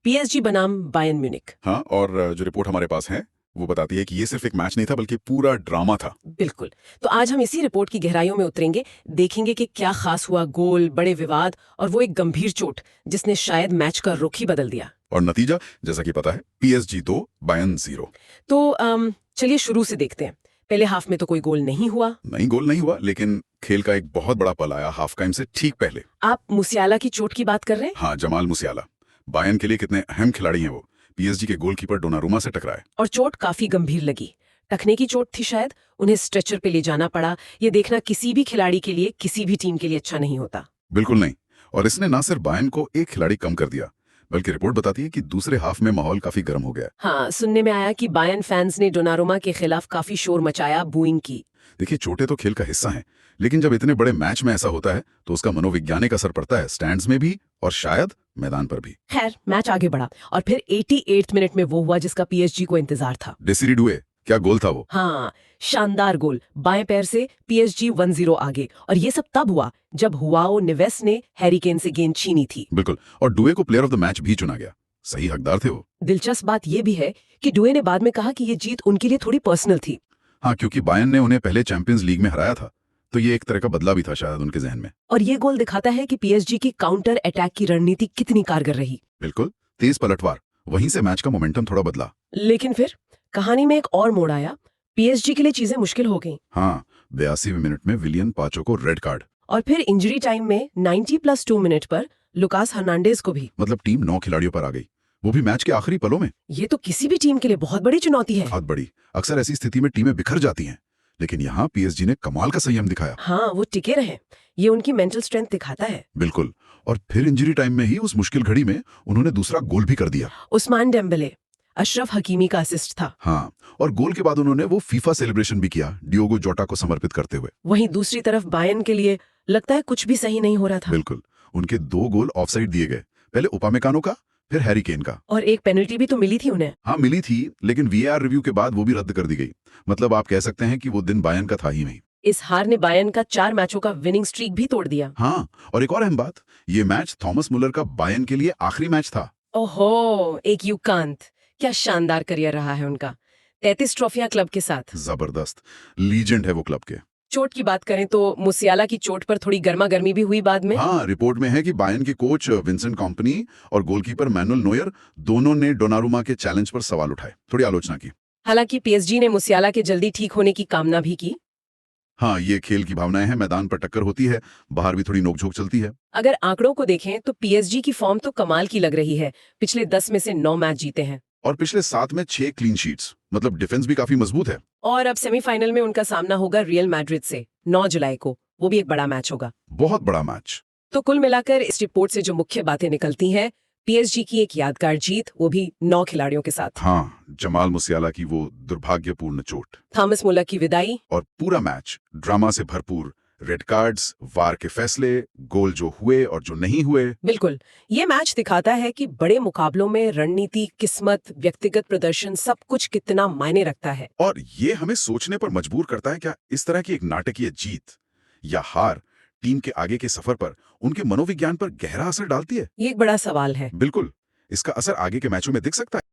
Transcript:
PSG बनाम Bayern Munich. हाँ, और जो रिपोर्ट हमारे पास है वो बताती है कि ये सिर्फ एक मैच नहीं था बल्कि पूरा ड्रामा था। बिल्कुल। तो आज हम इसी रिपोर्ट की गहराइयों में उतरेंगे, देखेंगे कि क्या खास हुआ, गोल, बड़े विवाद और वो एक गंभीर चोट जिसने शायद मैच का रुख ही बदल दिया। और नतीजा जैसा कि पता है, पीएसजी 2 बायर्न 0। तो चलिए शुरू से देखते हैं। पहले हाफ में तो कोई गोल नहीं हुआ। नहीं, गोल नहीं हुआ, लेकिन खेल का एक बहुत बड़ा पल आया हाफ टाइम से ठीक पहले। आप मुसियाला की चोट की बात कर रहे हैं? हाँ, जमाल मुसियाला। बायर्न के लिए कितने अहम खिलाड़ी हैं वो। पीएसजी के गोलकीपर डोनारुमा से टकराए। और चोट काफी गंभीर लगी। टखने की चोट थी शायद, उन्हें स्ट्रेचर पे ले जाना पड़ा। ये देखना किसी भी खिलाड़ी के लिए, किसी भी टीम के लिए अच्छा नहीं होता। बिल्कुल नहीं। और इसने ना सिर्फ बायर्न को एक खिलाड़ी कम कर दिया, बल्कि रिपोर्ट बताती है कि दूसरे हाफ में माहौल काफी गर्म हो गया। हाँ, सुनने में आया कि बायर्न फैंस ने डोनारुमा के खिलाफ काफी शोर मचाया, बूइंग की। देखिए, चोटें तो खेल का हिस्सा हैं, लेकिन जब इतने बड़े मैच में ऐसा होता है तो उसका मनोवैज्ञानिक असर पड़ता है स्टैंड्स में भी और शायद मैदान पर भी। खैर, मैच आगे बढ़ा और फिर 88 मिनट में वो हुआ जिसका पीएसजी को इंतजार था। डेसिरी डुए, क्या गोल था वो। हाँ, शानदार गोल। बाएं पैर से पीएसजी 1-0 आगे। और ये सब तब हुआ जब हुआओ निवेस ने हैरी केन से गेंद छीनी थी। बिल्कुल, और डुए को प्लेयर ऑफ द मैच भी चुना गया। सही हकदार थे वो। दिलचस्प बात यह भी है कि डुए ने बाद में कहा कि ये जीत उनके लिए थोड़ी पर्सनल थी। हाँ, क्योंकि बायर्न ने उन्हें पहले चैंपियंस लीग में हराया था, तो ये एक तरह का बदला भी था शायद उनके जहन में। और ये गोल दिखाता है कि पीएसजी की काउंटर अटैक की रणनीति कितनी कारगर रही। बिल्कुल, तेज पलटवार। वहीं से मैच का मोमेंटम थोड़ा बदला। लेकिन फिर कहानी में एक और मोड़ आया। पीएसजी के लिए चीजें मुश्किल हो गईं। हाँ, 82वें मिनट में विलियन पाचो को रेड कार्ड। और फिर इंजरी टाइम में 90+2 मिनट पर लुकास हर्नांडेज को भी। मतलब टीम 9 खिलाड़ियों पर आ गई, वो भी मैच के आखिरी पलों में। ये तो किसी भी टीम के लिए बहुत बड़ी चुनौती है। बहुत बड़ी। अक्सर ऐसी स्थिति में टीमें बिखर जाती हैं, लेकिन यहाँ पीएसजी ने कमाल का संयम दिखाया। हाँ, वो टिके रहे। ये उनकी मेंटल स्ट्रेंथ दिखाता है। बिल्कुल। और फिर इंजरी टाइम में ही उस मुश्किल घड़ी में उन्होंने दूसरा गोल भी कर दिया। उस्मान डेम्बेले, अशरफ हकीमी का असिस्ट था। हाँ, और गोल के बाद उन्होंने वो फीफा सेलिब्रेशन भी किया, डियोगो जोटा को समर्पित करते हुए। वहीं दूसरी तरफ बायर्न के लिए लगता है कुछ भी सही नहीं हो रहा था। बिल्कुल, उनके 2 गोल ऑफसाइड दिए गए, पहले उपामेकानो का, फिर हैरी केन का। और एक पेनल्टी भी तो मिली थी उन्हें। हाँ, मिली थी, लेकिन वीएआर रिव्यू के बाद वो भी रद्द कर दी गई। मतलब आप कह सकते हैं कि वो दिन बायर्न का था ही नहीं। इस हार ने बायर्न का 4 मैचों का विनिंग स्ट्रीक भी तोड़ दिया। हाँ, और एक और अहम बात, ये मैच थॉमस मुलर का बायर्न के लिए आखिरी मैच था। ओहो, एक युगांत। क्या शानदार करियर रहा है उनका। 33 ट्रॉफियां क्लब के साथ। जबरदस्त, लीजेंड है वो क्लब के। चोट की बात करें तो मुसियाला की चोट पर थोड़ी गर्मा गर्मी भी हुई बाद में। हाँ, रिपोर्ट में है कि बायर्न के कोच विंसेंट कंपनी और गोलकीपर मैनुअल नोयर दोनों ने डोनारुमा के चैलेंज पर सवाल उठाए, थोड़ी आलोचना की। हालांकि पीएसजी ने मुसियाला के जल्दी ठीक होने की कामना भी की। हाँ, ये खेल की भावनाएं हैं, मैदान पर टक्कर होती है, बाहर भी थोड़ी नोकझोंक चलती है। अगर आंकड़ों को देखें तो पीएसजी की फॉर्म तो कमाल की लग रही है। पिछले 10 में से 9 मैच जीते हैं। और पिछले 7 में 6 क्लीन शीट्स, मतलब डिफेंस भी काफी मजबूत है। और अब सेमीफाइनल में उनका सामना होगा रियल मैड्रिड से 9 जुलाई को। वो भी एक बड़ा मैच होगा। बहुत बड़ा मैच। तो कुल मिलाकर इस रिपोर्ट से जो मुख्य बातें निकलती हैं, पीएसजी की एक यादगार जीत, वो भी 9 खिलाड़ियों के साथ। हाँ, जमाल मुसियाला की वो दुर्भाग्यपूर्ण चोट, थॉमस मुलर की विदाई, और पूरा मैच ड्रामा से भरपूर। रेड कार्ड्स, वार के फैसले, गोल जो हुए और जो नहीं हुए। बिल्कुल। ये मैच दिखाता है कि बड़े मुकाबलों में रणनीति, किस्मत, व्यक्तिगत प्रदर्शन सब कुछ कितना मायने रखता है। और ये हमें सोचने पर मजबूर करता है, क्या इस तरह की एक नाटकीय जीत या हार टीम के आगे के सफर पर, उनके मनोविज्ञान पर गहरा असर डालती है? ये एक बड़ा सवाल है। बिल्कुल, इसका असर आगे के मैचों में दिख सकता है।